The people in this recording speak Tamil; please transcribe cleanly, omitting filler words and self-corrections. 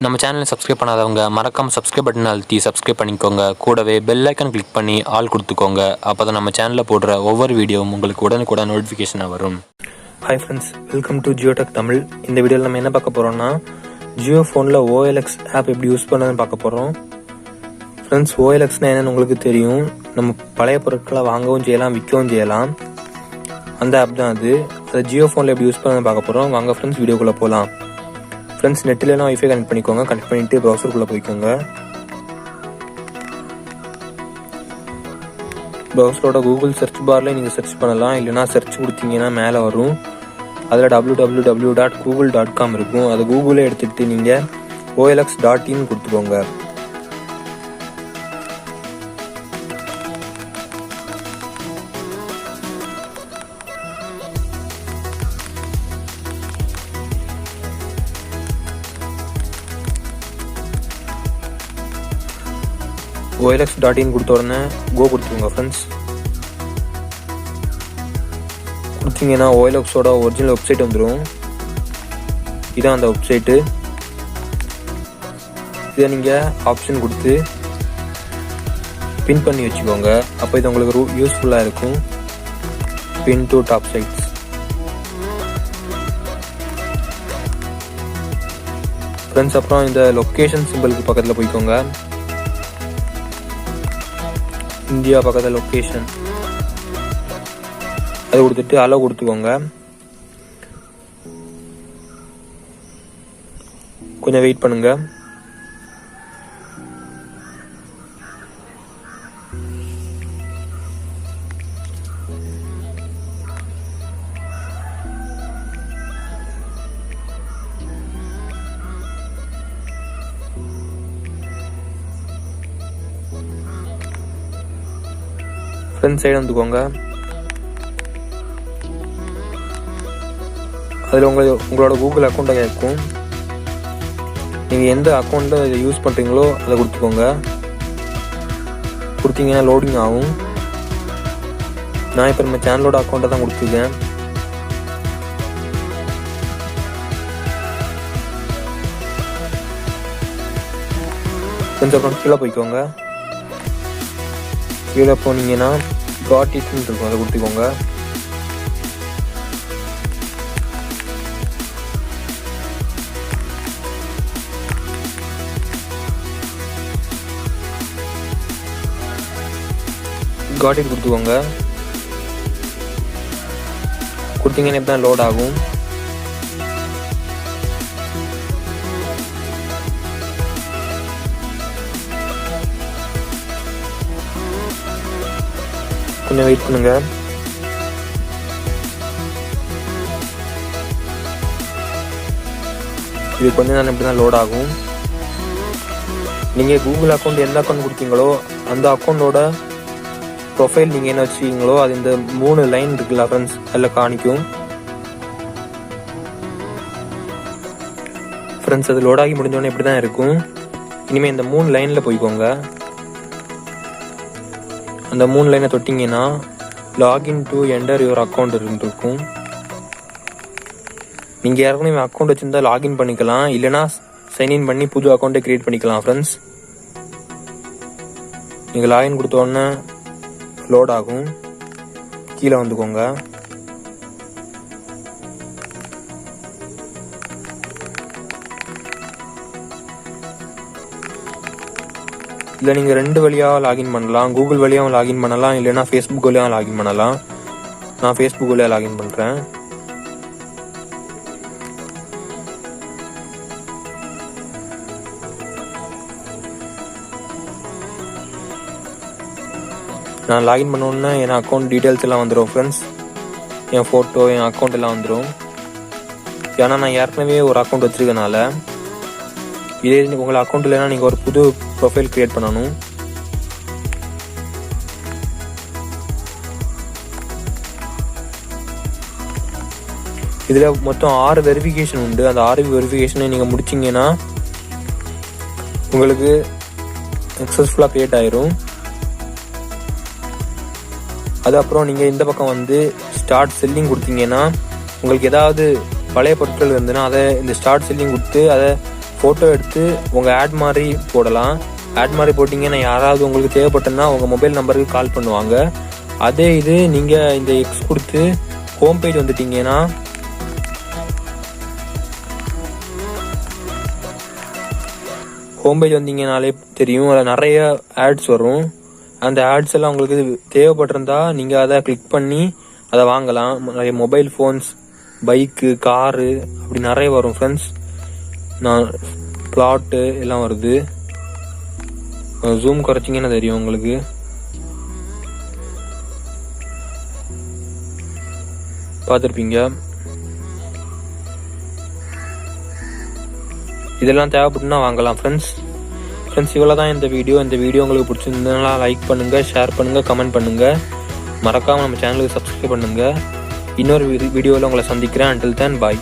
நம்ம சேனலை சப்ஸ்கிரைப் பண்ணாதவங்க மறக்காமல் சப்ஸ்கிரைப் பட்டன் அழுத்தி சப்ஸ்கிரைப் பண்ணிக்கோங்க. கூடவே பெல் ஐக்கான் கிளிக் பண்ணி ஆல் கொடுத்துக்கோங்க. அப்போ தான் நம்ம சேனலில் போடுற ஒவ்வொரு வீடியோவும் உங்களுக்கு உடனுக்குடன் நோட்டிஃபிகேஷனாக வரும். Hi friends, welcome to Jio tech Tamil. இந்த வீடியோவில் நம்ம என்ன பார்க்க போகிறோம்னா, ஜியோ ஃபோனில் OLX ஆப் எப்படி யூஸ் பண்ணுறதுன்னு பார்க்க போகிறோம். ஃப்ரெண்ட்ஸ், OLXனால் என்னென்னு உங்களுக்கு தெரியும். நம்ம பழைய பொருட்களை வாங்கவும் செய்யலாம், விற்கவும் செய்யலாம். அந்த ஆப் தான் அது. அதை ஜியோ ஃபோனில் எப்படி யூஸ் பண்ணுறதுன்னு பார்க்க போகிறோம். வாங்க ஃப்ரெண்ட்ஸ், வீடியோக்குள்ளே போகலாம். ஃப்ரெண்ட்ஸ், நெட்டிலலாம் வைஃபை கனெக்ட் பண்ணிக்கோங்க. கனெக்ட் பண்ணிவிட்டு ப்ரௌசருக்குள்ளே போய்க்கோங்க. ப்ரௌசரோட கூகுள் சர்ச் பாரில் நீங்கள் சர்ச் பண்ணலாம். இல்லைனா சர்ச் கொடுத்தீங்கன்னா மேலே வரும். அதில் www.google.com இருக்கும். அதை கூகுளே எடுத்துகிட்டு நீங்கள் OLX.in கொடுத்துக்கோங்க. OLX.in கொடுத்த உடனே கோ கொடுத்துருங்க ஃப்ரெண்ட்ஸ். கொடுத்தீங்கன்னா OLXோட ஒரிஜினல் வெப்சைட் வந்துடும். இதான் அந்த வெப்சைட்டு. இதை நீங்கள் ஆப்ஷன் கொடுத்து பின் பண்ணி வச்சுக்கோங்க. அப்போ இது உங்களுக்கு யூஸ்ஃபுல்லாக இருக்கும். Been to top sides. Friends, அப்புறம் இந்த லொக்கேஷன் சிம்பிளுக்கு பக்கத்தில் போய்க்கோங்க. இந்தியா பக்கத்தில் லொக்கேஷன் அதை கொடுத்துட்டு அலோ கொடுத்துக்கோங்க. கொஞ்சம் வெயிட் பண்ணுங்க. ஃப்ரண்ட் சைடு வந்துக்கோங்க. அதில் உங்களோட கூகுள் அக்கௌண்ட்டை இருக்கும். நீங்கள் எந்த அக்கௌண்ட்டில் இதை யூஸ் பண்ணுறீங்களோ அதை கொடுத்துக்கோங்க. கொடுத்தீங்கன்னா லோடிங் ஆகும். நான் இப்போ நம்ம சேனலோட அக்கௌண்ட்டை தான் கொடுத்துருக்கேன். கொஞ்சம் அப்புறம் கீழே போய்க்கோங்க. கீழே போனீங்கன்னா காட் இட்னு இருக்கும், அதை கொடுத்துக்கோங்க. காட் இட் கொடுத்துக்கோங்க. கொடுத்தீங்கன்னா இப்போ தான் லோட் ஆகும். கொஞ்சம் வெயிட் பண்ணுங்க. இது கொஞ்ச நேரம் இப்படி தான் லோட் ஆகும். நீங்கள் கூகுள் அக்கௌண்ட் எந்த அக்கௌண்ட் கொடுத்தீங்களோ அந்த அக்கௌண்டோட ப்ரொஃபைல் நீங்கள் என்ன வச்சுக்கீங்களோ அது இந்த 3 லைன் இருக்குல்ல ஃப்ரெண்ட்ஸ், அதில் காணிக்கும். ஃப்ரெண்ட்ஸ், அது லோட் ஆகி முடிஞ்சோடனே இப்படி தான் இருக்கும். இனிமேல் இந்த 3 லைனில் போய்க்கோங்க. அந்த 3 லைனை தொட்டிங்கன்னா login to enter your account இருக்கும். நீங்கள் ஏற்கனவே அக்கௌண்ட் வச்சுருந்தா லாகின் பண்ணிக்கலாம். இல்லைனா சைன்இன் பண்ணி புது அக்கௌண்ட்டை க்ரியேட் பண்ணிக்கலாம் ஃப்ரெண்ட்ஸ். நீங்கள் லாகின் கொடுத்த உடனே லோட் ஆகும். கீழே வந்துக்கோங்க. இல்லை நீங்கள் 2 வழியாக லாகின் பண்ணலாம். கூகுள் வழியாகவும் லாகின் பண்ணலாம். இல்லைனா ஃபேஸ்புக் வழியாகவும் லாகின் பண்ணலாம். நான் ஃபேஸ்புக் வழியாக லாகின் பண்ணுறேன். நான் லாகின் பண்ணோன்னா என் அக்கௌண்ட் டீட்டெயில்ஸ் எல்லாம் வந்துடும் ஃப்ரெண்ட்ஸ். என் ஃபோட்டோ, என் அக்கௌண்ட் எல்லாம் வந்துடும். ஏன்னா நான் ஏற்கனவே ஒரு அக்கௌண்ட் வச்சுருக்கனால. இதே உங்கள் அக்கௌண்ட் இல்லைன்னா நீங்கள் ஒரு புது ப்ரொஃபைல் கிரியேட் பண்ணணும். இதில் மொத்தம் 6 வெரிஃபிகேஷன் உண்டு. அந்த 6 வெரிஃபிகேஷனை நீங்கள் முடிச்சிங்கன்னா உங்களுக்கு சக்ஸஸ்ஃபுல்லாக கிரியேட் ஆயிரும். அது அப்புறம் நீங்கள் இந்த பக்கம் வந்து ஸ்டார்ட் செல்லிங் கொடுத்தீங்கன்னா உங்களுக்கு ஏதாவது பழைய பொருட்கள் இருந்ததுன்னா அதை இந்த ஸ்டார்ட் செல்லிங் கொடுத்து அதை ஃபோட்டோ எடுத்து உங்கள் ஆட் மாதிரி போடலாம். ஆட் மாதிரி போட்டிங்கன்னா யாராவது உங்களுக்கு தேவைப்பட்டதுன்னா உங்கள் மொபைல் நம்பருக்கு கால் பண்ணுவாங்க. அதே இது நீங்கள் இந்த எக்ஸ் கொடுத்து ஹோம் பேஜ் வந்துட்டீங்கன்னா வந்தீங்கனாலே தெரியும், அதில் நிறைய ஆட்ஸ் வரும். அந்த ஆட்ஸ் எல்லாம் உங்களுக்கு தேவைப்பட்டிருந்தா நீங்கள் அதை கிளிக் பண்ணி அதை வாங்கலாம். நிறைய மொபைல் ஃபோன்ஸ், பைக்கு, காரு அப்படி நிறைய வரும் ஃப்ரெண்ட்ஸ். நான் பிளாட்டு எல்லாம் வருது. ஜூம் குறைச்சிங்கன்னா தெரியும் உங்களுக்கு. பார்த்துருப்பீங்க. இதெல்லாம் தேவைப்பட்டுனா வாங்கலாம் ஃப்ரெண்ட்ஸ். இவ்வளோ தான் இந்த வீடியோ உங்களுக்கு பிடிச்சிருந்ததுனால லைக் பண்ணுங்கள், ஷேர் பண்ணுங்கள், கமெண்ட் பண்ணுங்கள். மறக்காமல் நம்ம சேனலுக்கு சப்ஸ்கிரைப் பண்ணுங்கள். இன்னொரு வீடியோவில் உங்களை சந்திக்கிறேன். until then bye.